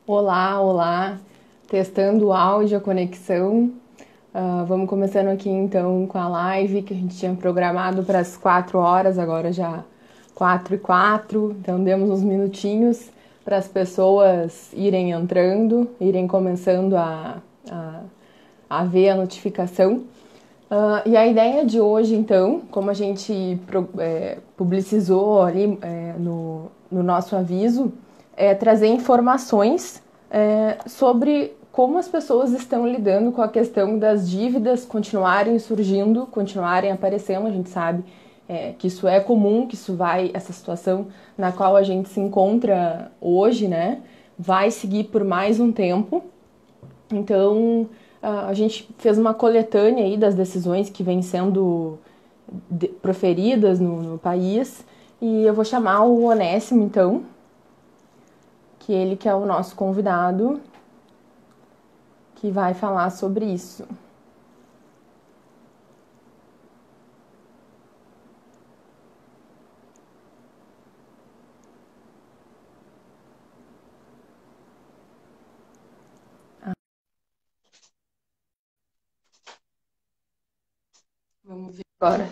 Olá, olá, testando o áudio, a conexão. Vamos começando aqui então com a live que a gente tinha programado para as 4 horas, agora já 4:04, então demos uns minutinhos para as pessoas irem entrando, irem começando a, a ver a notificação. E a ideia de hoje, então, como a gente publicizou ali no nosso aviso, é trazer informações sobre como as pessoas estão lidando com a questão das dívidas continuarem surgindo, continuarem aparecendo. A gente sabe que isso é comum, que essa situação na qual a gente se encontra hoje, né, vai seguir por mais um tempo. Então, a gente fez uma coletânea aí das decisões que vêm sendo proferidas no país, e eu vou chamar o Onésimo, então, que ele que é o nosso convidado, que vai falar sobre isso. Vamos ver agora.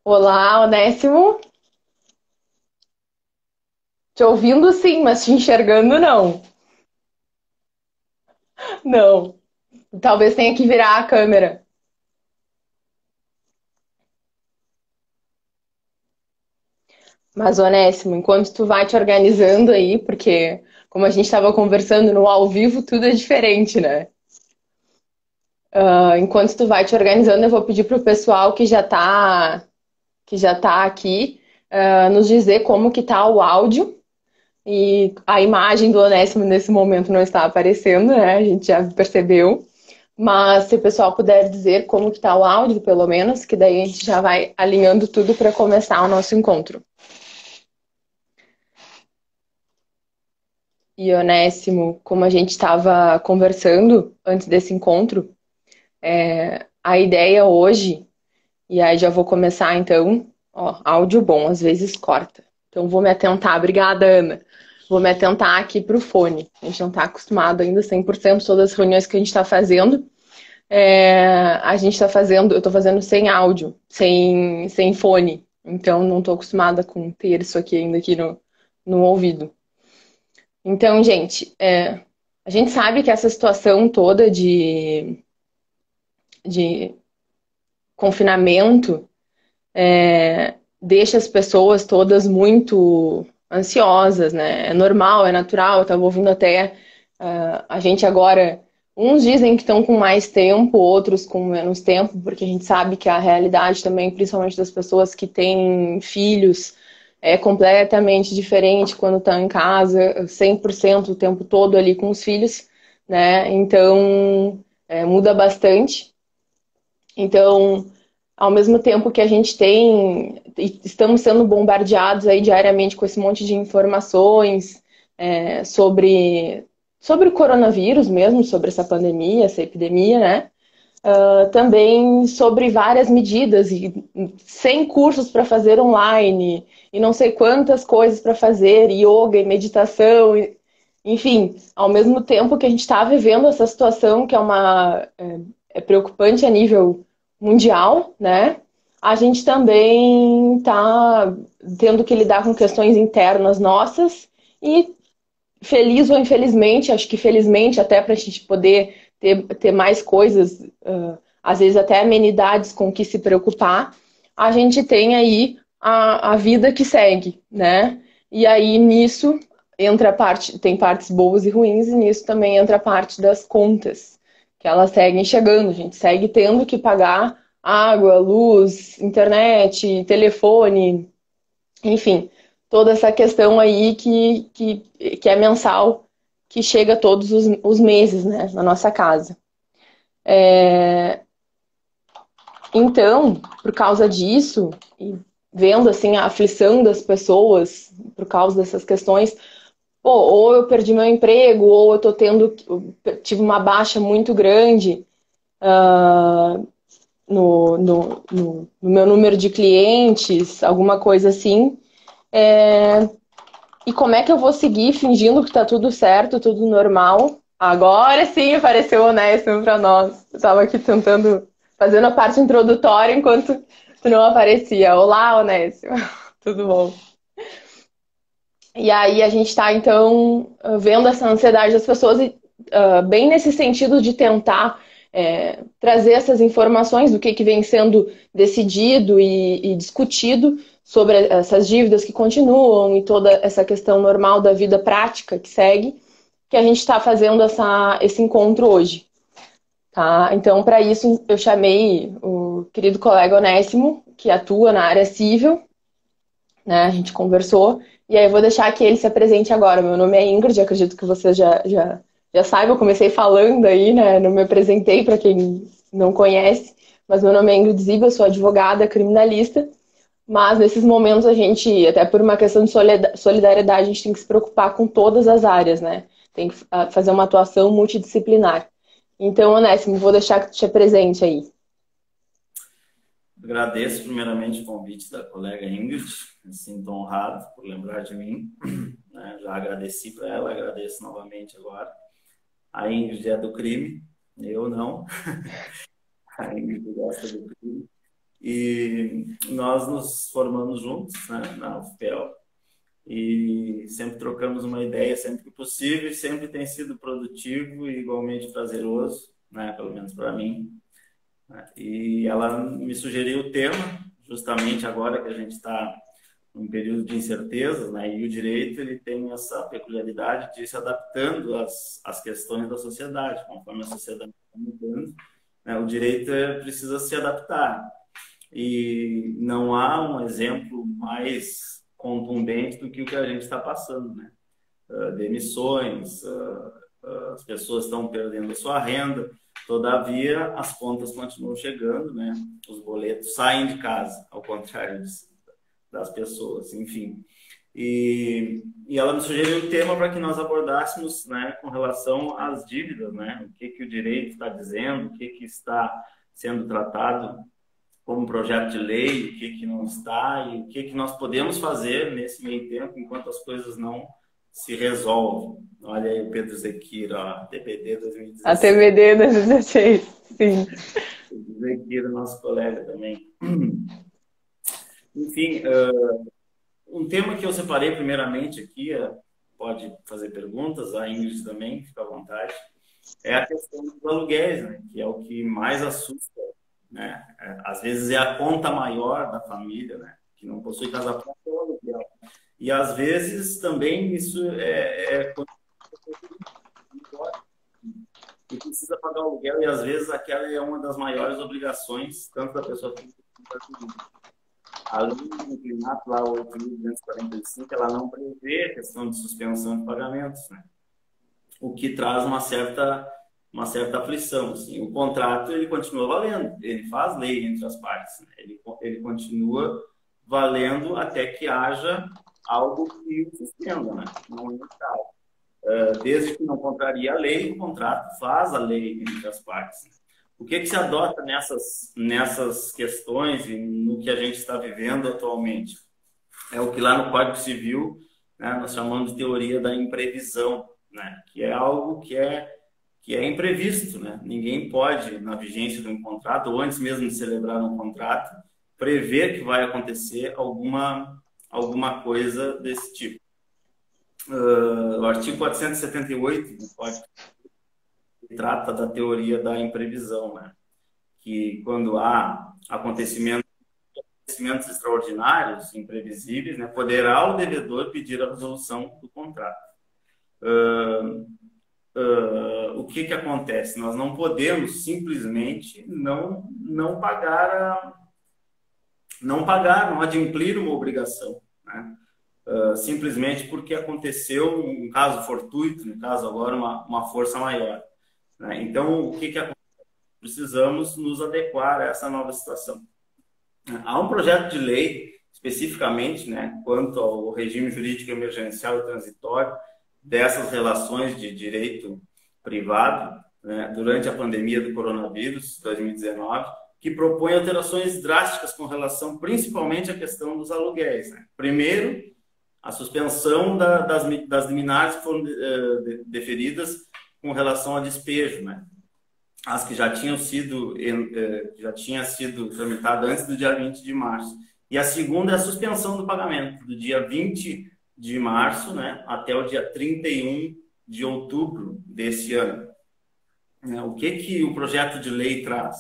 Olá, Onésimo. Te ouvindo sim, mas te enxergando não. Não. Talvez tenha que virar a câmera. Mas, Onésimo, enquanto tu vai te organizando aí, porque como a gente estava conversando no ao vivo, tudo é diferente, né? Enquanto tu vai te organizando, eu vou pedir pro pessoal que já tá aqui, nos dizer como que tá o áudio. E a imagem do Onésimo nesse momento não está aparecendo, né? A gente já percebeu. Mas se o pessoal puder dizer como que tá o áudio, pelo menos, que daí a gente já vai alinhando tudo para começar o nosso encontro. E Onésimo, como a gente estava conversando antes desse encontro, a ideia hoje, e aí já vou começar então, ó, áudio bom, às vezes corta. Então vou me atentar, obrigada, Ana. Vou me atentar aqui para o fone. A gente não está acostumado ainda 100% todas as reuniões que a gente está fazendo. A gente está fazendo, eu estou fazendo sem áudio, sem fone. Então não estou acostumada com ter isso aqui ainda aqui no ouvido. Então, gente, a gente sabe que essa situação toda de confinamento deixa as pessoas todas muito ansiosas, né? É normal, é natural. Eu estava ouvindo até a gente agora. Uns dizem que estão com mais tempo, outros com menos tempo, porque a gente sabe que a realidade também, principalmente das pessoas que têm filhos, é completamente diferente quando estão em casa, 100% o tempo todo ali com os filhos, né? Então, muda bastante. Então, ao mesmo tempo que a gente estamos sendo bombardeados aí diariamente com esse monte de informações sobre o coronavírus mesmo, sobre essa pandemia, essa epidemia, né? Também sobre várias medidas e 100 cursos para fazer online e não sei quantas coisas para fazer, yoga e meditação, enfim, ao mesmo tempo que a gente está vivendo essa situação que é preocupante a nível mundial, né? A gente também está tendo que lidar com questões internas nossas e, feliz ou infelizmente, acho que felizmente até para a gente poder ter mais coisas, às vezes até amenidades com que se preocupar, a gente tem aí a vida que segue, né? E aí nisso entra a parte, tem partes boas e ruins, e nisso também entra a parte das contas, que elas seguem chegando, a gente segue tendo que pagar água, luz, internet, telefone, enfim, toda essa questão aí que é mensal, que chega todos os meses, né, na nossa casa. Então, por causa disso, e vendo assim a aflição das pessoas por causa dessas questões, pô, ou eu perdi meu emprego, ou tive uma baixa muito grande no meu número de clientes, alguma coisa assim. E como é que eu vou seguir fingindo que tá tudo certo, tudo normal? Agora sim apareceu o Onésimo pra nós. Eu tava aqui tentando, fazendo a parte introdutória enquanto tu não aparecia. Olá, Onésimo. Tudo bom? E aí a gente está, então, vendo essa ansiedade das pessoas e bem nesse sentido de tentar trazer essas informações do que vem sendo decidido e discutido sobre essas dívidas que continuam e toda essa questão normal da vida prática que segue, que a gente está fazendo esse encontro hoje. Tá? Então, para isso, eu chamei o querido colega Onésimo, que atua na área civil, né? A gente conversou. E aí eu vou deixar que ele se apresente agora. Meu nome é Ingrid, acredito que você já saiba. Eu comecei falando aí, né? Não me apresentei para quem não conhece. Mas meu nome é Ingrid Ziba, eu sou advogada criminalista. Mas nesses momentos a gente, até por uma questão de solidariedade, a gente tem que se preocupar com todas as áreas, né? Tem que fazer uma atuação multidisciplinar. Então, Onésimo, vou deixar que tu te apresente aí. Agradeço primeiramente o convite da colega Ingrid, me sinto honrado por lembrar de mim, né? Já agradeci para ela, agradeço novamente agora. A Ingrid é do crime, eu não. A Ingrid gosta do crime. E nós nos formamos juntos, né, na UFPEL e sempre trocamos uma ideia sempre que possível e sempre tem sido produtivo e igualmente prazeroso, né, pelo menos para mim. E ela me sugeriu o tema, justamente agora que a gente está num período de incertezas, né? E o direito ele tem essa peculiaridade de ir se adaptando às questões da sociedade, conforme a sociedade está mudando, né? O direito precisa se adaptar. E não há um exemplo mais contundente do que o que a gente está passando, né? Demissões, as pessoas estão perdendo a sua renda, todavia as contas continuam chegando, né? Os boletos saem de casa, ao contrário das pessoas, enfim. E ela me sugeriu um tema para que nós abordássemos, né, com relação às dívidas, né? O que o direito está dizendo, o que está sendo tratado como projeto de lei, o que não está e o que nós podemos fazer nesse meio tempo enquanto as coisas não se resolvem. Olha aí o Pedro Zequira, ó, TBD A 2016. TBD 2016, sim. Pedro Zequira, nosso colega também. Enfim, um tema que eu separei primeiramente aqui, pode fazer perguntas, a Ingrid também, fica à vontade, é a questão dos aluguéis, né, que é o que mais assusta, né? Às vezes é a conta maior da família, né, que não possui casa própria, é o aluguel. E às vezes também isso e precisa pagar o aluguel e às vezes aquela é uma das maiores obrigações tanto da pessoa física quanto da jurídica. A lei do inclinato, lá, 8.245, ela não prevê a questão de suspensão de pagamentos, né? O que traz uma certa aflição. Assim. O contrato ele continua valendo, ele faz lei entre as partes, né? Ele continua valendo até que haja algo que o suspenda, né? Não é o caso. Desde que não contraria a lei, o contrato faz a lei entre as partes. Né? O que se adota nessas questões e no que a gente está vivendo atualmente? É o que lá no Código Civil, né, nós chamamos de teoria da imprevisão, né, que é algo que é imprevisto. Né? Ninguém pode, na vigência de um contrato, ou antes mesmo de celebrar um contrato, prever que vai acontecer alguma coisa desse tipo. O artigo 478 do Código trata da teoria da imprevisão, né? Que quando há acontecimentos extraordinários, imprevisíveis, né, poderá o devedor pedir a resolução do contrato. O que acontece? Nós não podemos simplesmente não pagar, não adimplir uma obrigação, né? Simplesmente porque aconteceu um caso fortuito, no caso agora uma força maior. Né? Então, o que acontece? Precisamos nos adequar a essa nova situação. Há um projeto de lei, especificamente, né, quanto ao regime jurídico emergencial e transitório dessas relações de direito privado, né, durante a pandemia do coronavírus, 2019, que propõe alterações drásticas com relação principalmente à questão dos aluguéis. Né? Primeiro, a suspensão das liminares que foram deferidas com relação a despejo, né? As que já tinham sido tramitadas antes do dia 20 de março. E a segunda é a suspensão do pagamento, do dia 20 de março, né, até o dia 31 de outubro desse ano. O que o projeto de lei traz?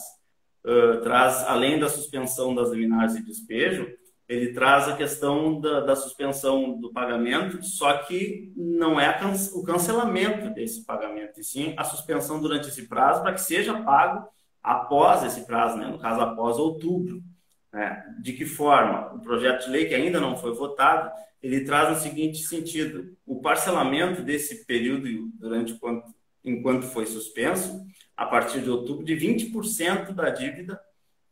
Traz, além da suspensão das liminares de despejo, ele traz a questão da suspensão do pagamento, só que não é o cancelamento desse pagamento, e sim a suspensão durante esse prazo para que seja pago após esse prazo, né? No caso, após outubro. Né? De que forma? O projeto de lei, que ainda não foi votado, ele traz no seguinte sentido: o parcelamento desse período enquanto foi suspenso, a partir de outubro, de 20% da dívida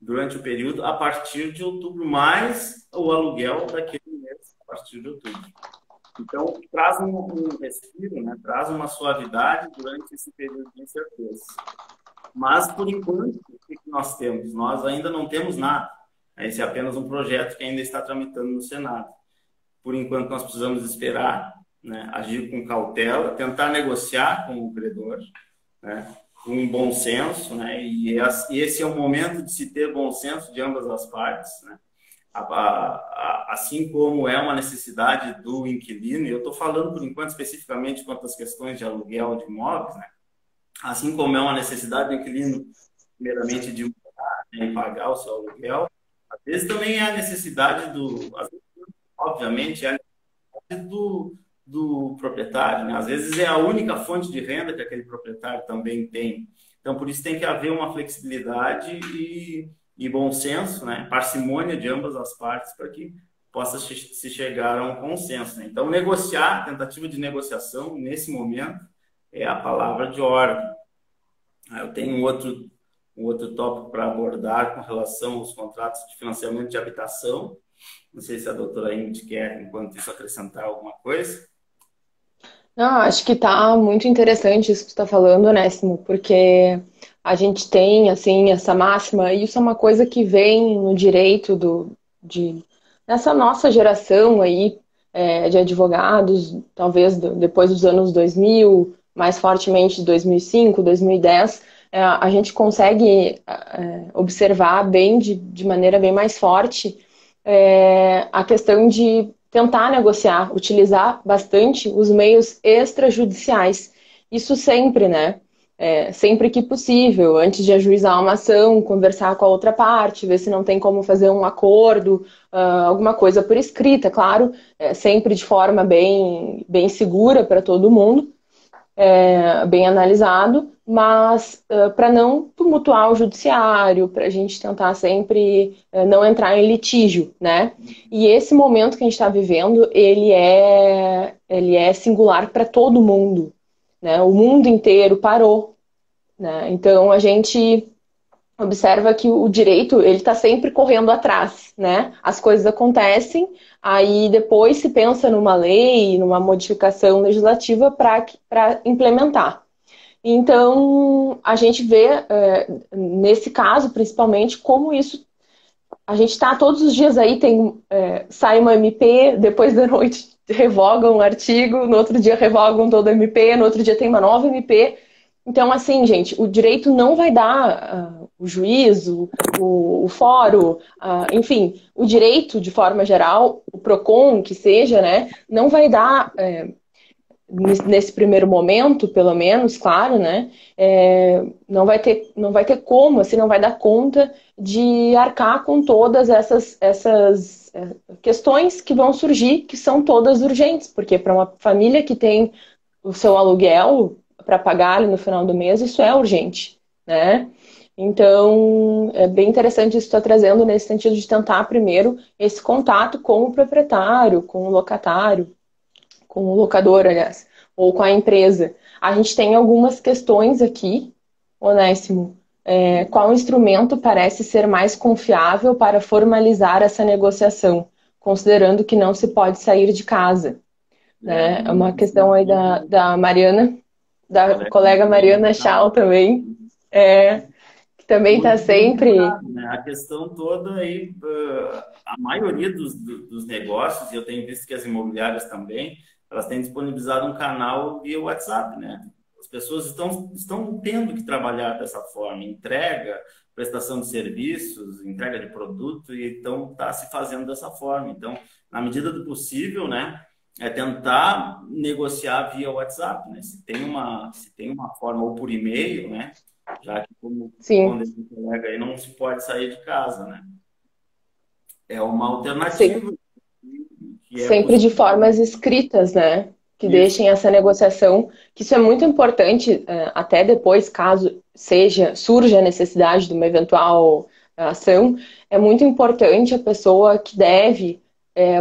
durante o período, a partir de outubro, mais o aluguel daquele mês, a partir de outubro. Então, traz um respiro, né? Traz uma suavidade durante esse período de incerteza. Mas, por enquanto, o que nós temos? Nós ainda não temos nada. Esse é apenas um projeto que ainda está tramitando no Senado. Por enquanto, nós precisamos esperar, né? Agir com cautela, tentar negociar com o credor, né? Com um bom senso, né? E esse é o momento de se ter bom senso de ambas as partes, né? Assim como é uma necessidade do inquilino, e eu estou falando por enquanto especificamente quanto às questões de aluguel de imóveis, né? Assim como é uma necessidade do inquilino, primeiramente, de morar, né, e pagar o seu aluguel, às vezes também é a necessidade obviamente, é a necessidade do proprietário, né? Às vezes é a única fonte de renda que aquele proprietário também tem. Então, por isso tem que haver uma flexibilidade e bom senso, né? Parcimônia de ambas as partes para que possa se chegar a um consenso, né? Então, negociar, tentativa de negociação, nesse momento, é a palavra de ordem. Eu tenho um outro tópico para abordar com relação aos contratos de financiamento de habitação. Não sei se a doutora Ingrid quer, enquanto isso, acrescentar alguma coisa. Não, acho que tá muito interessante isso que você está falando, Onésimo, porque a gente tem, assim, essa máxima, e isso é uma coisa que vem no direito nessa nossa geração aí, de advogados, talvez depois dos anos 2000, mais fortemente de 2005, 2010, a gente consegue observar bem, de maneira bem mais forte, a questão de tentar negociar, utilizar bastante os meios extrajudiciais. Isso sempre, né? Sempre que possível, antes de ajuizar uma ação, conversar com a outra parte, ver se não tem como fazer um acordo, alguma coisa por escrita, claro, sempre de forma bem segura para todo mundo, bem analisado, mas para não tumultuar o judiciário, para a gente tentar sempre não entrar em litígio, né? E esse momento que a gente está vivendo, ele é singular para todo mundo, né? O mundo inteiro parou, né? Então a gente observa que o direito ele está sempre correndo atrás, né? As coisas acontecem, aí depois se pensa numa lei, numa modificação legislativa para implementar. Então, a gente vê, nesse caso, principalmente, como isso... A gente está todos os dias aí, sai uma MP, depois da noite revogam um artigo, no outro dia revogam todo o MP, no outro dia tem uma nova MP. Então, assim, gente, o direito não vai dar o juízo, o fórum, enfim, o direito, de forma geral, o PROCON, que seja, né, não vai dar... nesse primeiro momento, pelo menos, claro, né? Não vai ter como, assim, não vai dar conta de arcar com todas essas questões que vão surgir, que são todas urgentes, porque para uma família que tem o seu aluguel para pagar ali no final do mês, isso é urgente, né? Então, é bem interessante isso que está trazendo nesse sentido de tentar primeiro esse contato com o proprietário, com o locatário, com o locador, aliás, ou com a empresa. A gente tem algumas questões aqui, Onésimo. Qual instrumento parece ser mais confiável para formalizar essa negociação, considerando que não se pode sair de casa? Né? É uma questão aí da Mariana, da colega Mariana Schau também, que também está Muito bem sempre. lembrado, né? A questão toda aí, a maioria dos negócios, e eu tenho visto que as imobiliárias também, elas têm disponibilizado um canal via WhatsApp, né? As pessoas estão tendo que trabalhar dessa forma, entrega, prestação de serviços, entrega de produto, e então está se fazendo dessa forma. Então, na medida do possível, né, é tentar negociar via WhatsApp, né? Se tem uma forma, ou por e-mail, né? Já que, como Sim, respondeu o colega aí, não se pode sair de casa, né? É uma sim. alternativa que é Sempre de possível. formas escritas, né? Que Isso. deixem essa negociação, que isso é muito importante, até depois, caso surja a necessidade de uma eventual ação, é muito importante a pessoa que deve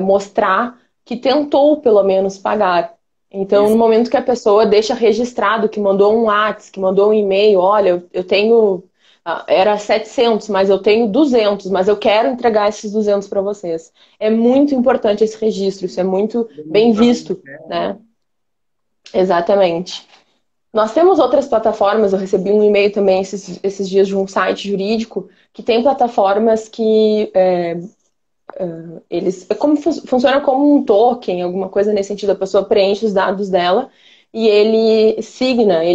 mostrar que tentou, pelo menos, pagar. Então, no Isso. momento que a pessoa deixa registrado que mandou um WhatsApp, que mandou um e-mail, olha, eu tenho, era 700, mas eu tenho 200, mas eu quero entregar esses 200 para vocês. É muito importante esse registro, isso é muito bem Demonstrar onde visto, quer, né? né? Exatamente. Nós temos outras plataformas, eu recebi um e-mail também esses dias de um site jurídico que tem plataformas que eles funciona como um token, alguma coisa nesse sentido. A pessoa preenche os dados dela e ele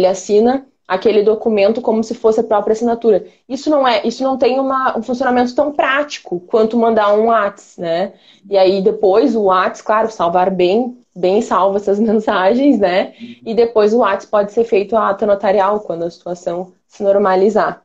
assina aquele documento como se fosse a própria assinatura. Isso não tem um funcionamento tão prático quanto mandar um WhatsApp, né? E aí depois o WhatsApp, claro, salvar bem salvo essas mensagens, né? E depois o WhatsApp pode ser feito a ata notarial quando a situação se normalizar,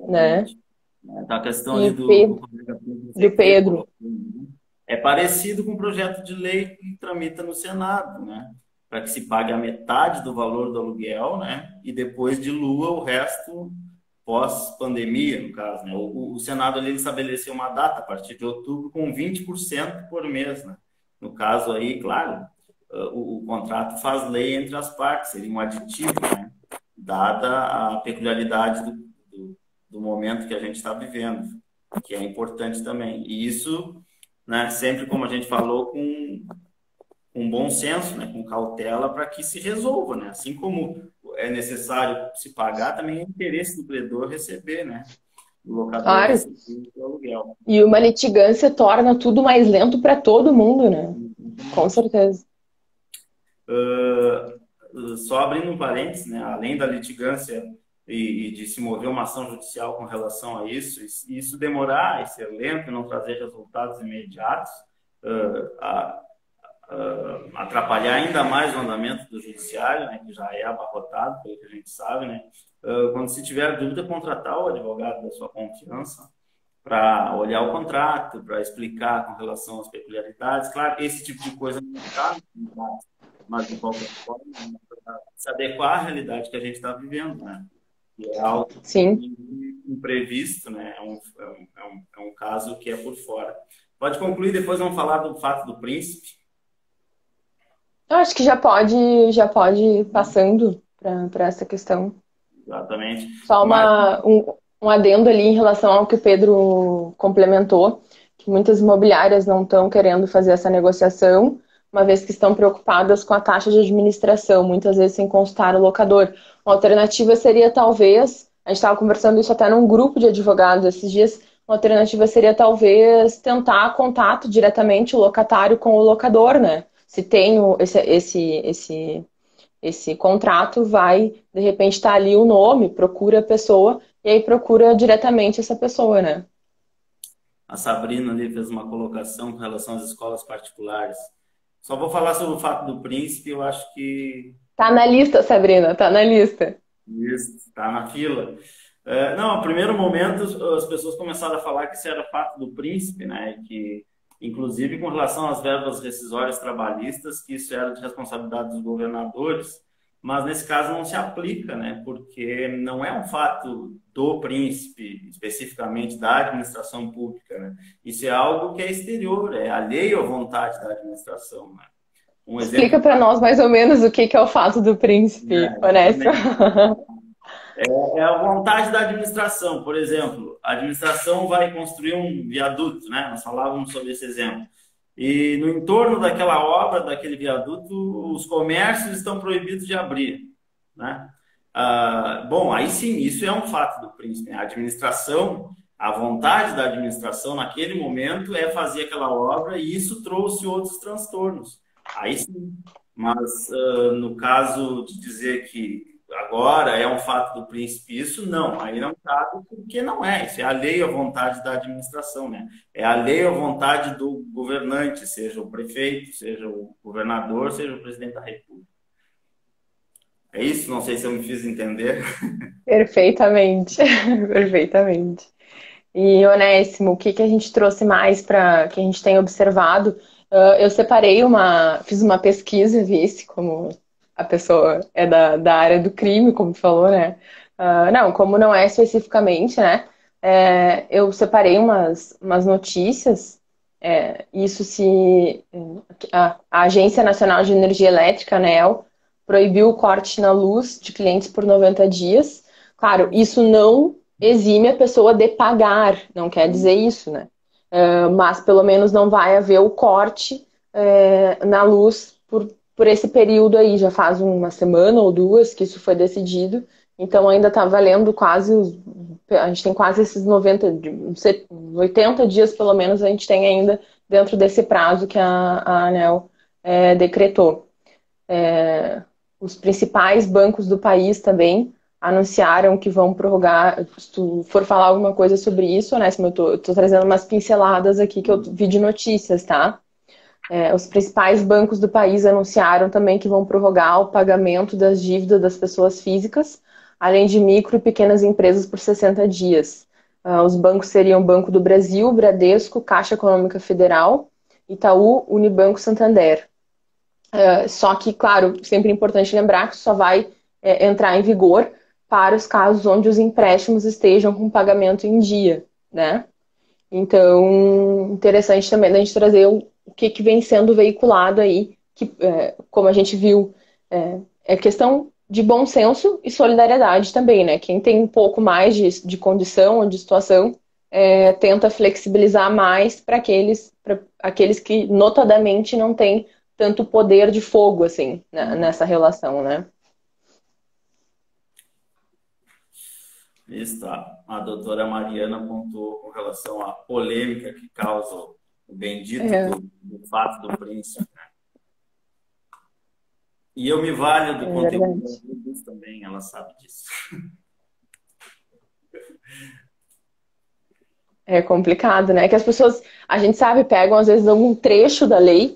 né? Exatamente. Então, a questão E ali do que o colega do PVC Pedro, colocou, né? É parecido com o projeto de lei que tramita no Senado, né? Para que se pague a metade do valor do aluguel, né? E depois dilua o resto pós-pandemia, no caso, né? O Senado ali ele estabeleceu uma data a partir de outubro com 20% por mês, né? No caso aí, claro, o contrato faz lei entre as partes, seria um aditivo, né? Dada a peculiaridade do momento que a gente está vivendo, que é importante também. E isso, né, sempre como a gente falou, com bom senso, né, com cautela, para que se resolva, né? Assim como é necessário se pagar, também é interesse do credor receber, né? Do locador claro. receber o aluguel. E uma litigância torna tudo mais lento para todo mundo, né? Com Exatamente. certeza. Só abrindo um parênteses, né? Além da litigância e de se mover uma ação judicial com relação a isso, e isso demorar e ser lento e não trazer resultados imediatos, uh, atrapalhar ainda mais o andamento do judiciário, né, que já é abarrotado, pelo que a gente sabe, né? Quando se tiver dúvida, contratar o advogado da sua confiança para olhar o contrato, para explicar com relação às peculiaridades. Claro, esse tipo de coisa não está no contrato, mas de qualquer forma, né, para se adequar à realidade que a gente está vivendo, né? Que é algo Sim. imprevisto, né? É um caso que é por fora. Pode concluir, depois vamos falar do fato do príncipe. Eu acho que já pode ir passando para essa questão. Exatamente. Só Mas, um adendo ali em relação ao que o Pedro complementou, que muitas imobiliárias não estão querendo fazer essa negociação, uma vez que estão preocupadas com a taxa de administração, muitas vezes sem consultar o locador. Uma alternativa seria talvez, a gente estava conversando isso até num grupo de advogados esses dias, uma alternativa seria talvez tentar contato diretamente o locatário com o locador, né? Se tem esse contrato, vai, de repente, estar ali o nome, procura a pessoa, e aí procura diretamente essa pessoa, né? a Sabrina ali fez uma colocação com relação às escolas particulares. Só vou falar sobre o fato do príncipe, eu acho que Tá na lista, Sabrina, tá na lista. isso está na fila. Não, a primeiro momento as pessoas começaram a falar que isso era fato do príncipe, né? Que, inclusive, com relação às verbas rescisórias trabalhistas, que isso era de responsabilidade dos governadores, mas nesse caso não se aplica, né? Porque não é um fato do príncipe, especificamente da administração pública, né? Isso é algo que é exterior, é alheio à vontade da administração, né? Um Explica exemplo para nós mais ou menos o que é o fato do príncipe, Onésio. exatamente. É a vontade da administração. Por exemplo, a administração vai construir um viaduto, né? Nós falávamos sobre esse exemplo. E no entorno daquela obra, daquele viaduto, os comércios estão proibidos de abrir, né? Bom, aí sim, isso é um fato do príncipe, né? A administração, a vontade da administração naquele momento é fazer aquela obra e isso trouxe outros transtornos. Aí sim. Mas no caso de dizer que agora é um fato do príncipe isso, não. Aí não cabe porque não é. Isso é alheio à vontade da administração, né? É alheio à vontade do governante, seja o prefeito, seja o governador, seja o presidente da República. É isso? Não sei se eu me fiz entender. Perfeitamente, perfeitamente. E Onésimo, o que que a gente trouxe mais para que a gente tem observado? Eu separei fiz uma pesquisa, vice, como a pessoa é da área do crime, como tu falou, né? Não, como não é especificamente, né? Eu separei umas notícias. Isso se a Agência Nacional de Energia Elétrica, ANEEL, proibiu o corte na luz de clientes por 90 dias. Claro, isso não exime a pessoa de pagar, não quer dizer isso, né? Mas pelo menos não vai haver o corte na luz por esse período aí. Já faz uma semana ou duas que isso foi decidido, então ainda está valendo a gente tem quase esses 80 dias pelo menos a gente tem ainda dentro desse prazo que a ANEEL decretou. Os principais bancos do país também anunciaram que vão prorrogar. Se tu for falar alguma coisa sobre isso, né? Eu tô trazendo umas pinceladas aqui que eu vi de notícias, tá? Os principais bancos do país anunciaram também que vão prorrogar o pagamento das dívidas das pessoas físicas, além de micro e pequenas empresas por 60 dias. Os bancos seriam Banco do Brasil, Bradesco, Caixa Econômica Federal, Itaú, Unibanco, Santander. Só que, claro, sempre é importante lembrar que só vai entrar em vigor para os casos onde os empréstimos estejam com pagamento em dia, né? Então, interessante também a gente trazer o que vem sendo veiculado aí, que, como a gente viu, é questão de bom senso e solidariedade também, né? Quem tem um pouco mais de condição ou de situação tenta flexibilizar mais para aqueles que notadamente não têm tanto poder de fogo, assim, né, nessa relação, né? Está. A doutora Mariana apontou com relação à polêmica que causa o bendito É, do fato do príncipe. E eu me valho do é conteúdo verdade. das livros também, ela sabe disso. É complicado, né? Que as pessoas, a gente sabe, pegam às vezes algum trecho da lei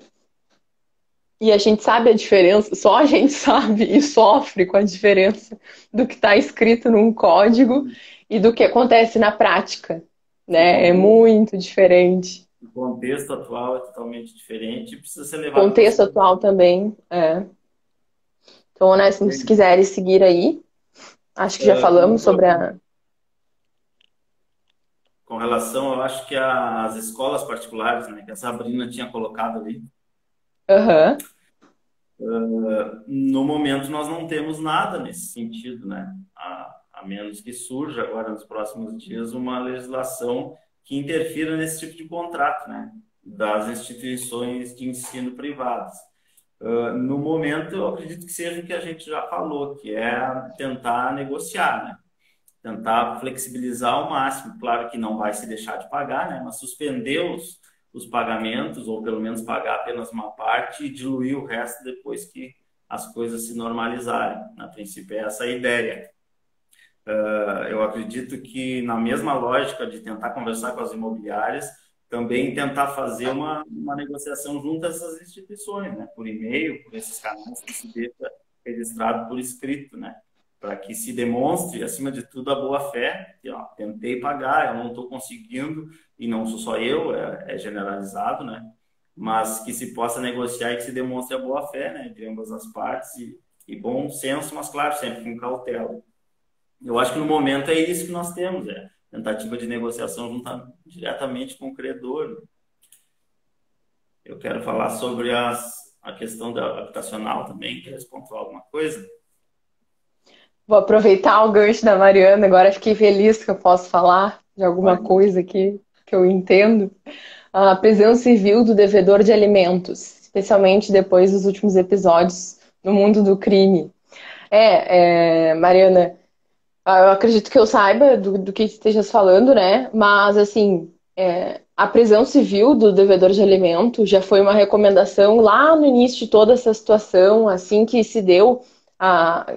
e a gente sabe a diferença, só a gente sabe e sofre com a diferença do que está escrito num código e do que acontece na prática, O né? É contexto, muito diferente. o contexto atual é totalmente diferente e precisa ser levado em Contexto consideração. atual também, é. Então, né, se quiseres seguir aí, acho que já falamos sobre a. Com relação, eu acho que as escolas particulares, né, que a Sabrina tinha colocado ali, Aham. no momento nós não temos nada nesse sentido, né? A menos que surja agora nos próximos dias uma legislação que interfira nesse tipo de contrato, né? Das instituições de ensino privadas. No momento, eu acredito que seja o que a gente já falou, que é tentar negociar, né? Tentar flexibilizar ao máximo. Claro que não vai se deixar de pagar, né? Mas suspender os pagamentos, ou pelo menos pagar apenas uma parte e diluir o resto depois que as coisas se normalizarem. Na princípio, é essa a ideia. Eu acredito que, na mesma lógica de tentar conversar com as imobiliárias, também tentar fazer uma negociação junto a essas instituições, né? Por e-mail, por esses canais que se deixa registrado por escrito, né? Para que se demonstre, acima de tudo, a boa-fé, que ó, tentei pagar, eu não estou conseguindo, e não sou só eu, é generalizado, né? Mas que se possa negociar e que se demonstre a boa-fé, né? De ambas as partes e bom senso, mas claro, sempre com cautela. Eu acho que no momento é isso que nós temos, tentativa de negociação diretamente com o credor. Eu quero falar sobre a questão da habitacional também, quer pontuar alguma coisa? Vou aproveitar o gancho da Mariana, agora fiquei feliz que eu posso falar de alguma Pode. coisa aqui que eu entendo. A prisão civil do devedor de alimentos, especialmente depois dos últimos episódios no mundo do crime. Mariana, eu acredito que eu saiba do que estejas falando, né? Mas, assim, a prisão civil do devedor de alimento já foi uma recomendação lá no início de toda essa situação, assim que se deu,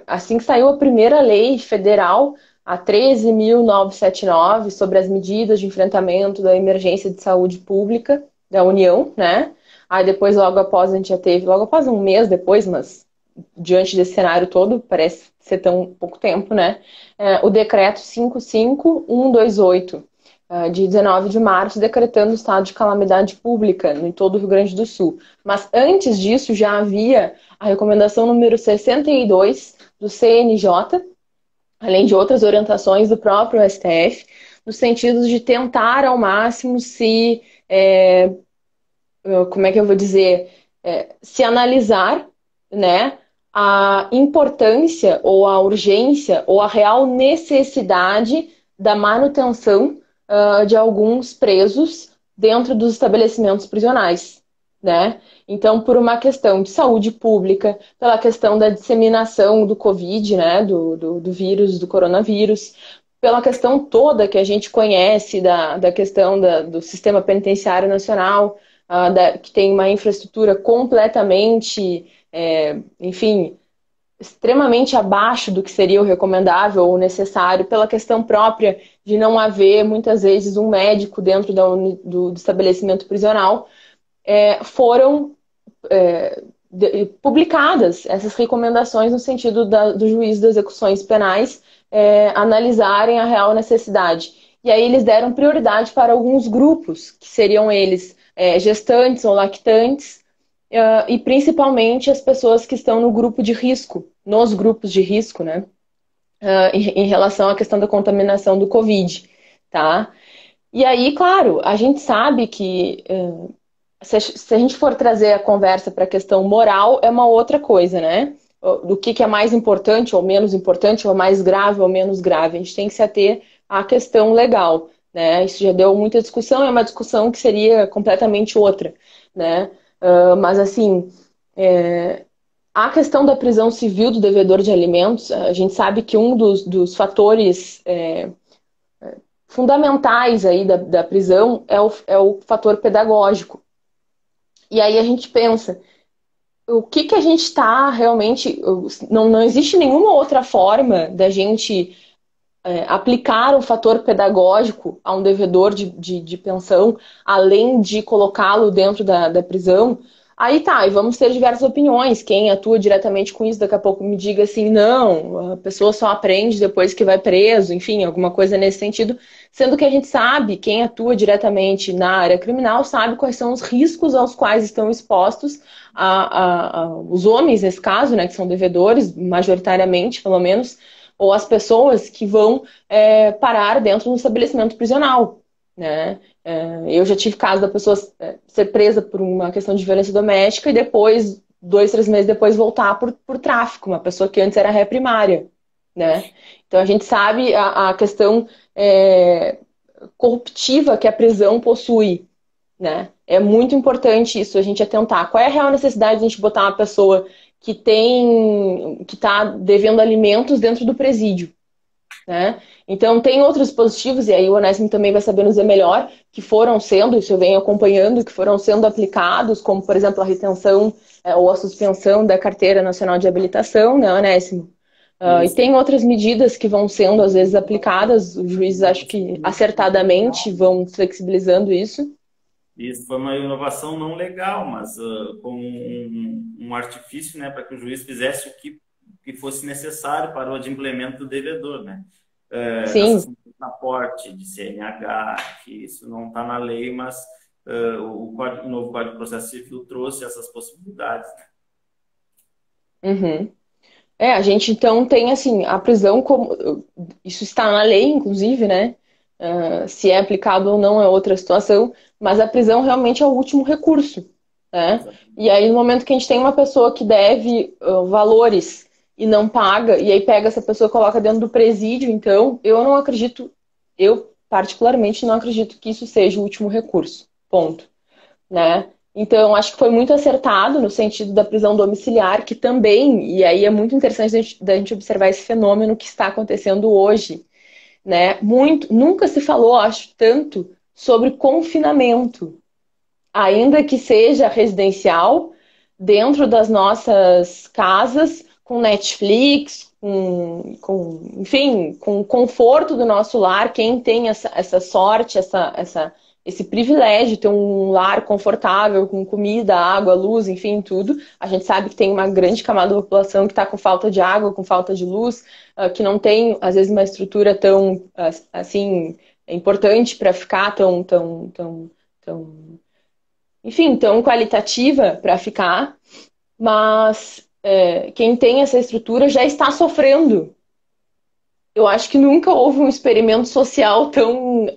assim que saiu a primeira lei federal, a 13.979, sobre as medidas de enfrentamento da emergência de saúde pública da União, né? Aí depois, logo após, a gente já teve, logo após um mês depois, mas diante desse cenário todo, parece ser tão pouco tempo, né? O decreto 55128, de 19 de março, decretando o estado de calamidade pública em todo o Rio Grande do Sul. Mas antes disso, já havia a recomendação número 62 do CNJ, além de outras orientações do próprio STF, no sentido de tentar ao máximo se, como é que eu vou dizer, se analisar, né, a importância ou a urgência ou a real necessidade da manutenção de alguns presos dentro dos estabelecimentos prisionais, né? Então, por uma questão de saúde pública, pela questão da disseminação do Covid, né, do vírus, do coronavírus, pela questão toda que a gente conhece da questão do sistema penitenciário nacional, que tem uma infraestrutura completamente, enfim, extremamente abaixo do que seria o recomendável ou necessário, pela questão própria de não haver, muitas vezes, um médico dentro do estabelecimento prisional, foram publicadas essas recomendações no sentido do juiz das execuções penais analisarem a real necessidade. E aí eles deram prioridade para alguns grupos, que seriam eles gestantes ou lactantes, e principalmente as pessoas que estão no grupo de risco, nos grupos de risco, né? Em relação à questão da contaminação do Covid, tá? E aí, claro, a gente sabe que se a gente for trazer a conversa para a questão moral, é uma outra coisa, né? Do que é mais importante ou menos importante, ou mais grave ou menos grave. A gente tem que se ater à questão legal, né? Isso já deu muita discussão, é uma discussão que seria completamente outra, né? Mas, assim, a questão da prisão civil do devedor de alimentos, a gente sabe que um dos fatores fundamentais aí da prisão é o fator pedagógico. E aí a gente pensa, o que a gente está realmente... Não existe nenhuma outra forma da gente aplicar o fator pedagógico a um devedor de pensão, além de colocá-lo dentro da prisão. Aí tá, e vamos ter diversas opiniões. Quem atua diretamente com isso, daqui a pouco me diga assim, não, a pessoa só aprende depois que vai preso, enfim, alguma coisa nesse sentido. Sendo que a gente sabe, quem atua diretamente na área criminal sabe quais são os riscos aos quais estão expostos os homens, nesse caso, né, que são devedores, majoritariamente, pelo menos, ou as pessoas que vão parar dentro do estabelecimento prisional, né? Eu já tive caso da pessoa ser presa por uma questão de violência doméstica e depois, 2, 3 meses depois, voltar por tráfico, uma pessoa que antes era ré primária, né? Então a gente sabe a questão corruptiva que a prisão possui, né? É muito importante isso, a gente atentar. Qual é a real necessidade de a gente botar uma pessoa que está devendo alimentos dentro do presídio, né? Então, tem outros dispositivos, e aí o Onésimo também vai saber nos dizer melhor, que foram sendo, isso eu venho acompanhando, que foram sendo aplicados, como, por exemplo, a retenção ou a suspensão da Carteira Nacional de Habilitação, né, Onésimo? E tem outras medidas que vão sendo, às vezes, aplicadas, os juízes, acho que acertadamente, vão flexibilizando isso. Isso foi uma inovação não legal, mas com um artifício, né, para que o juiz fizesse o que fosse necessário para o adimplemento do devedor, né? Sim. De passaporte, de CNH, que isso não está na lei, mas o novo Código de Processo Civil trouxe essas possibilidades, né? Uhum. A gente então tem assim, a prisão como. Isso está na lei, inclusive, né? Se é aplicado ou não é outra situação, mas a prisão realmente é o último recurso, né? E aí, no momento que a gente tem uma pessoa que deve valores e não paga, e aí pega essa pessoa e coloca dentro do presídio, então, eu não acredito, eu particularmente não acredito que isso seja o último recurso. Ponto. Né? Então, acho que foi muito acertado no sentido da prisão domiciliar, que também, e aí é muito interessante da gente observar esse fenômeno que está acontecendo hoje, né? Muito, nunca se falou, acho, tanto sobre confinamento, ainda que seja residencial, dentro das nossas casas, com Netflix, enfim, com o conforto do nosso lar. Quem tem essa sorte, esse privilégio de ter um lar confortável, com comida, água, luz, enfim, tudo. A gente sabe que tem uma grande camada da população que está com falta de água, com falta de luz, que não tem, às vezes, uma estrutura tão, assim, importante para ficar tão enfim, tão qualitativa para ficar, mas quem tem essa estrutura já está sofrendo. Eu acho que nunca houve um experimento social tão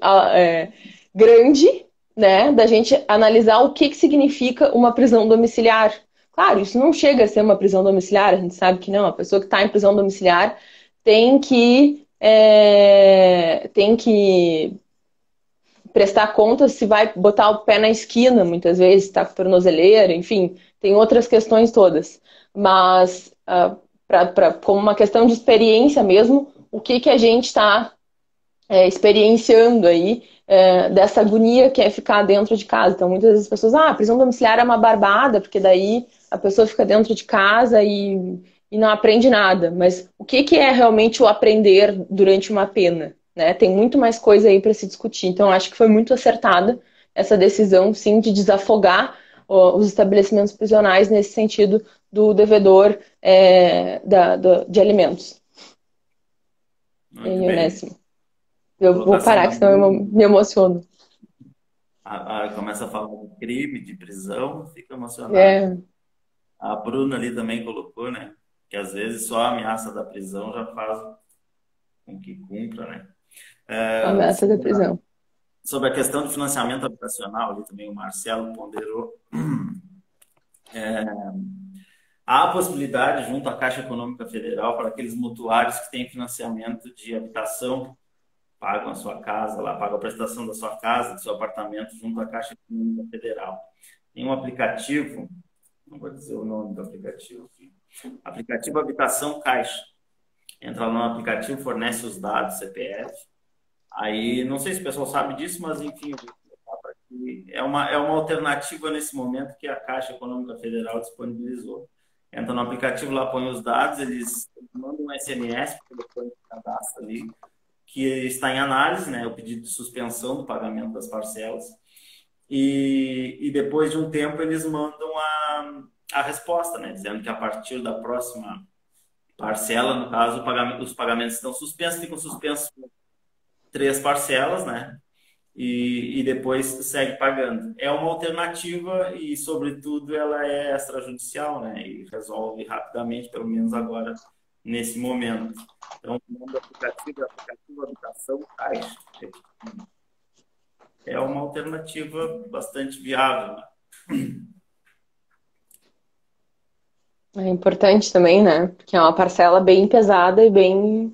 grande, né, da gente analisar o que significa uma prisão domiciliar. Claro, isso não chega a ser uma prisão domiciliar, a gente sabe que não. A pessoa que está em prisão domiciliar tem que prestar conta se vai botar o pé na esquina, muitas vezes, tá com tornozeleira, enfim, tem outras questões todas. Mas, como uma questão de experiência mesmo, o que a gente está experienciando aí dessa agonia que é ficar dentro de casa. Então, muitas vezes as pessoas, a prisão domiciliar é uma barbada, porque daí a pessoa fica dentro de casa e não aprende nada. Mas o que é realmente o aprender durante uma pena? Né? Tem muito mais coisa aí para se discutir. Então, acho que foi muito acertada essa decisão, sim, de desafogar os estabelecimentos prisionais nesse sentido do devedor de alimentos. Muito bem. Eu vou parar, que senão eu me emociono. Começa a falar de crime, de prisão, fica emocionado. A Bruna ali também colocou, né? Que às vezes só a ameaça da prisão já faz com que cumpra, né? A ameaça da prisão. Sobre a questão do financiamento habitacional, ali também o Marcelo ponderou. Há a possibilidade, junto à Caixa Econômica Federal, para aqueles mutuários que têm financiamento de habitação, pagam a sua casa, lá pagam a prestação da sua casa, do seu apartamento, junto à Caixa Econômica Federal. Tem um aplicativo, não vou dizer o nome do aplicativo, aplicativo Habitação Caixa. Entra lá no aplicativo, fornece os dados, CPF. Aí, não sei se o pessoal sabe disso, mas enfim, é uma alternativa nesse momento que a Caixa Econômica Federal disponibilizou. Entra no aplicativo, lá põe os dados, eles mandam um SMS, porque depois cadastra ali, que está em análise, né, o pedido de suspensão do pagamento das parcelas. E depois de um tempo eles mandam a resposta, né, dizendo que a partir da próxima parcela, no caso, os pagamentos estão suspensos, ficam suspensos 3 parcelas, né? E depois segue pagando. É uma alternativa e, sobretudo, ela é extrajudicial, né? E resolve rapidamente, pelo menos agora, nesse momento. Então, o nome do aplicativo é aplicativo Habitação Caixa. É uma alternativa bastante viável, né? É importante também, né? Porque é uma parcela bem pesada e bem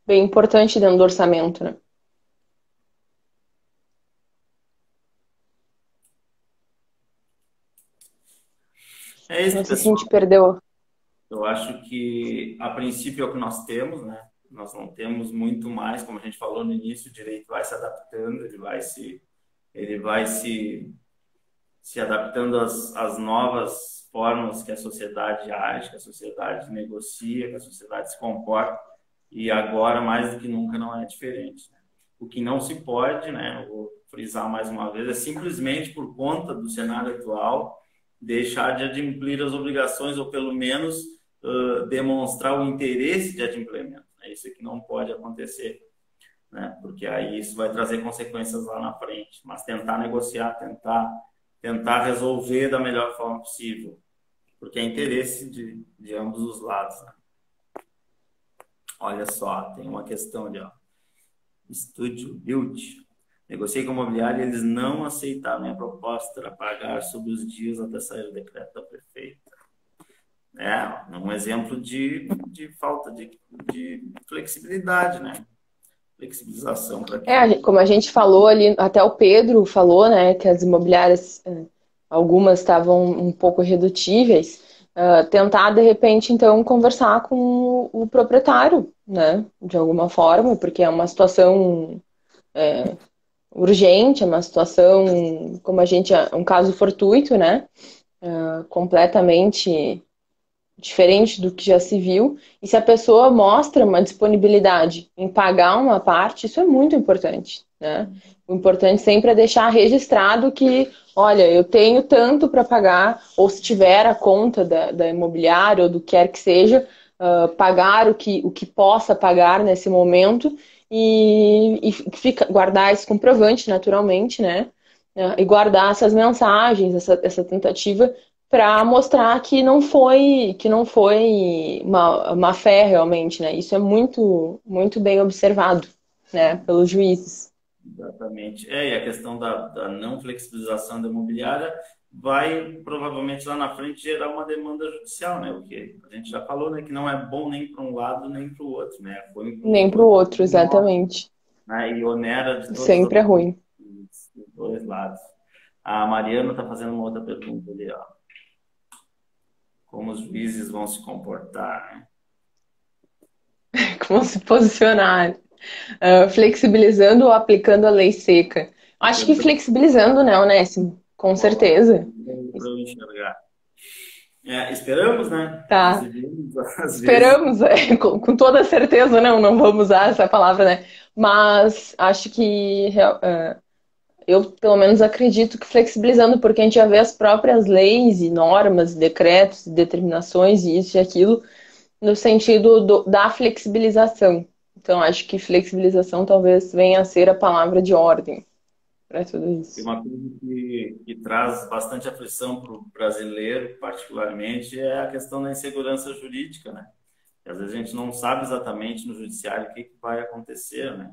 importante dentro do orçamento, né? É isso, não sei se a pessoal. gente perdeu. Eu acho que, a princípio, é o que nós temos, né? Nós não temos muito mais, como a gente falou no início, o direito vai se adaptando, ele vai se adaptando às novas formas que a sociedade age, que a sociedade negocia, que a sociedade se comporta, e agora, mais do que nunca, não é diferente, né? O que não se pode, né, eu vou frisar mais uma vez, é simplesmente por conta do cenário atual, deixar de adimplir as obrigações, ou pelo menos demonstrar o interesse de adimplemento. É isso que não pode acontecer, né? Porque aí isso vai trazer consequências lá na frente. Mas tentar negociar, tentar resolver da melhor forma possível, porque é interesse de ambos os lados, né? Olha só, tem uma questão ali, ó. Estúdio Build. Negociei com o imobiliário e eles não aceitaram minha proposta para pagar sobre os dias até sair o decreto da prefeita. É um exemplo de falta de flexibilidade, né? Flexibilização para Como a gente falou ali, até o Pedro falou, né, que as imobiliárias algumas estavam um pouco irredutíveis, tentar, de repente, então, conversar com o proprietário, né? De alguma forma, porque é uma situação urgente, é uma situação, como a gente, é um caso fortuito, né? Completamente diferente do que já se viu. E se a pessoa mostra uma disponibilidade em pagar uma parte, isso é muito importante, né? O importante sempre é deixar registrado que, olha, eu tenho tanto para pagar, ou se tiver a conta da imobiliária ou do que quer que seja, pagar o que possa pagar nesse momento e guardar esse comprovante, naturalmente, né? E guardar essas mensagens, essa tentativa para mostrar que não foi uma má fé realmente, né? Isso é muito bem observado, né, pelos juízes. Exatamente. E a questão da não flexibilização da imobiliária vai provavelmente lá na frente gerar uma demanda judicial, né? O que a gente já falou, né? Que não é bom nem para um lado nem para o outro, né? Foi para um Nem para o produto outro, exatamente. né? E onera de todas as Sempre é ruim. dos dois lados. A Mariana está fazendo uma outra pergunta ali, ó. Como os juízes vão se comportar, né? Como se posicionar? Flexibilizando ou aplicando a lei seca? Acho que flexibilizando, né, Onésimo? Com Boa. certeza. Para eu enxergar. Esperamos, né? Tá. Desejamos, às vezes. Esperamos, com toda certeza, não vamos usar essa palavra, né? Mas acho que eu, pelo menos, acredito que flexibilizando, porque a gente já vê as próprias leis e normas, decretos, determinações e isso e aquilo, no sentido da flexibilização. Então, acho que flexibilização talvez venha a ser a palavra de ordem para tudo E isso. uma coisa que traz bastante aflição para o brasileiro, particularmente, é a questão da insegurança jurídica, né? E às vezes a gente não sabe exatamente no judiciário o que vai acontecer, né?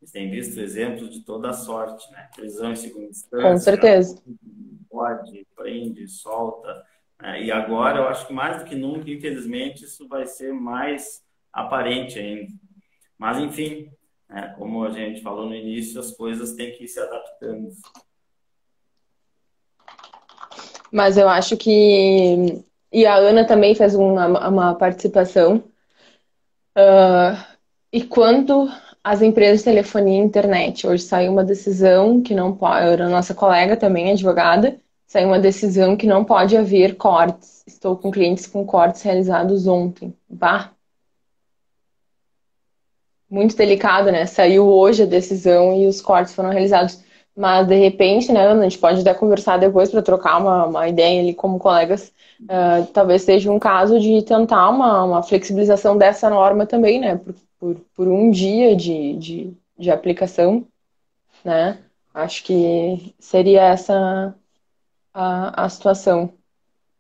A gente tem visto exemplos de toda a sorte, né? Prisão em segunda Com instância, certeza. pode, prende, solta. Né? E agora eu acho que mais do que nunca, infelizmente, isso vai ser mais aparente ainda. Mas, enfim, né? Como a gente falou no início, as coisas têm que ir se adaptando. Mas eu acho que. E a Ana também fez uma participação. E quando as empresas de telefonia e internet, hoje saiu uma decisão que não pode, a nossa colega também, advogada, saiu uma decisão que não pode haver cortes. Estou com clientes com cortes realizados ontem. Bah, muito delicado, né? Saiu hoje a decisão e os cortes foram realizados. Mas, de repente, né, Ana, a gente pode até conversar depois para trocar uma ideia ali como colegas. Talvez seja um caso de tentar uma flexibilização dessa norma também, né? Por um dia de aplicação, né? Acho que seria essa a situação.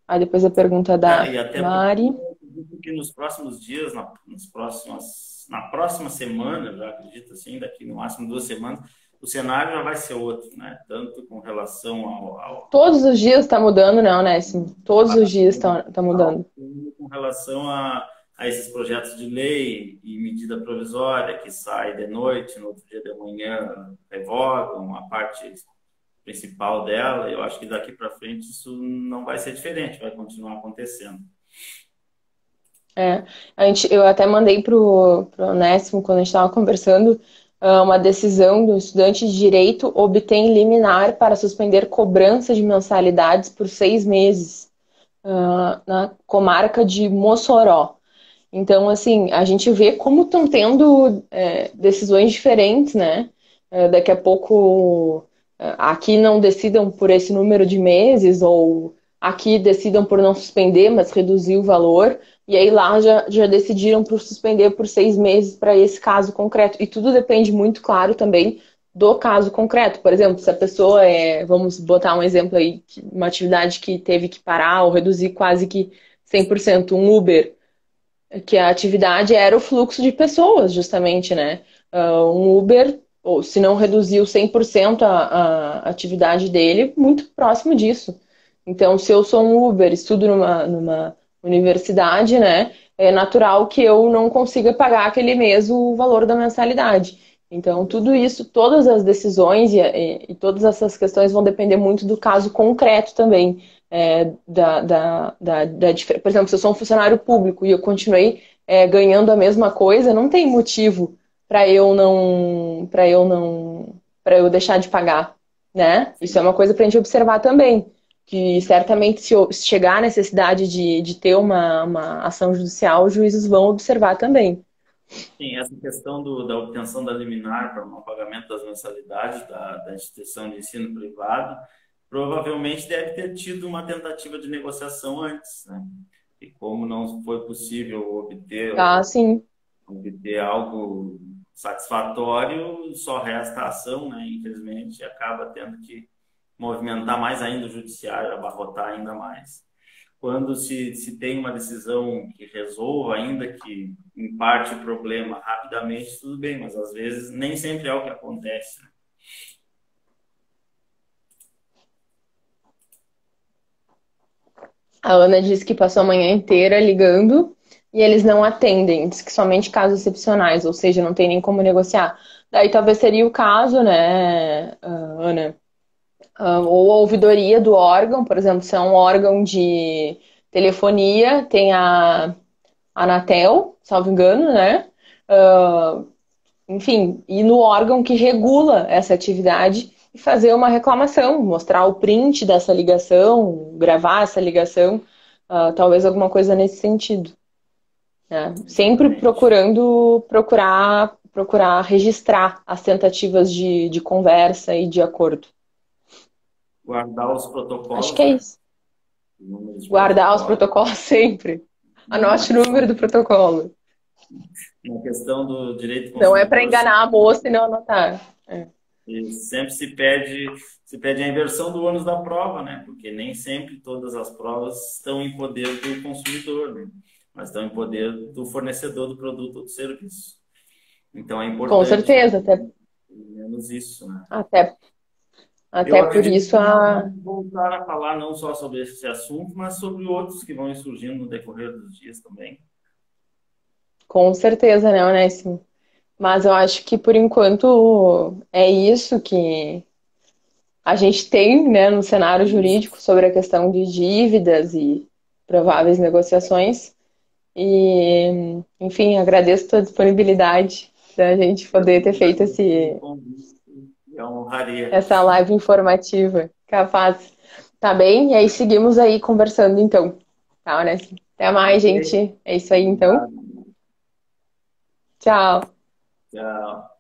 Aí depois a pergunta da E até porque Mari. eu acredito que nos próximos dias, na próxima semana, eu já acredito assim, daqui no máximo 2 semanas, o cenário já vai ser outro, né? Tanto com relação Todos os dias está mudando, né, Onésimo? Todos os dias tá mudando. como com relação a esses projetos de lei e medida provisória que sai de noite, no outro dia de manhã revogam a parte principal dela. Eu acho que daqui para frente isso não vai ser diferente, vai continuar acontecendo. Eu até mandei pro Onésimo, quando a gente estava conversando, uma decisão do estudante de direito obtém liminar para suspender cobrança de mensalidades por 6 meses, na comarca de Mossoró. Então, assim, a gente vê como estão tendo decisões diferentes, né? Daqui a pouco aqui não decidam por esse número de meses, ou aqui decidam por não suspender, mas reduzir o valor, e aí lá já decidiram por suspender por 6 meses para esse caso concreto. E tudo depende muito, claro, também do caso concreto. Por exemplo, se a pessoa vamos botar um exemplo aí, uma atividade que teve que parar ou reduzir quase que 100%, um Uber, que a atividade era o fluxo de pessoas, justamente, né? Um Uber, ou se não reduziu 100% a atividade dele, muito próximo disso. Então, se eu sou um Uber, estudo numa universidade, né? É natural que eu não consiga pagar aquele mês o valor da mensalidade. Então, tudo isso, todas as decisões e todas essas questões vão depender muito do caso concreto também. Por exemplo, se eu sou um funcionário público e eu continuei ganhando a mesma coisa, não tem motivo para eu deixar de pagar, né? Isso é uma coisa para a gente observar também, que certamente se chegar a necessidade de ter uma ação judicial, os juízes vão observar também. Sim, essa questão da obtenção da liminar para o não pagamento das mensalidades da instituição de ensino privado, provavelmente deve ter tido uma tentativa de negociação antes, né? E como não foi possível Ah, sim. obter algo satisfatório, só resta a ação, né? Infelizmente, e acaba tendo que movimentar mais ainda o judiciário, abarrotar ainda mais. Quando se tem uma decisão que resolva, ainda que em parte o problema rapidamente, tudo bem, mas às vezes nem sempre é o que acontece, né? A Ana disse que passou a manhã inteira ligando e eles não atendem. Diz que somente casos excepcionais, ou seja, não tem nem como negociar. Daí talvez seria o caso, né, Ana? Ou a ouvidoria do órgão, por exemplo, se é um órgão de telefonia, tem a Anatel, salvo engano, né? Enfim, ir no órgão que regula essa atividade e fazer uma reclamação, mostrar o print dessa ligação, gravar essa ligação, talvez alguma coisa nesse sentido, né? Sempre Exatamente. procurar registrar as tentativas de conversa e de acordo. Guardar os Acho que protocolos, é né? isso. Os números de Guardar os protocolo. protocolos sempre. Na Anote o número questão, do protocolo. na questão do direito do Não é para consumidor, enganar a moça e não anotar. É. e sempre se pede a inversão do ônus da prova, né? Porque nem sempre todas as provas estão em poder do consumidor, né? Mas estão em poder do fornecedor do produto ou do serviço. Então é Com importante, certeza, pelo menos isso, né? até, Eu até por acredito isso que nós a. vamos voltar a falar não só sobre esse assunto, mas sobre outros que vão ir surgindo no decorrer dos dias também. Com certeza, né, Onésimo? Mas eu acho que por enquanto é isso que a gente tem, né, no cenário Isso. jurídico sobre a questão de dívidas e prováveis negociações. E, enfim, agradeço a tua disponibilidade da gente Eu poder ter também feito agradeço pelo convite. É uma honraria. essa live informativa. Capaz. Tá bem? E aí seguimos aí conversando então. Tá, Onésimo? Até mais, Ok. gente. É isso aí então. Obrigado. Tchau. Tchau.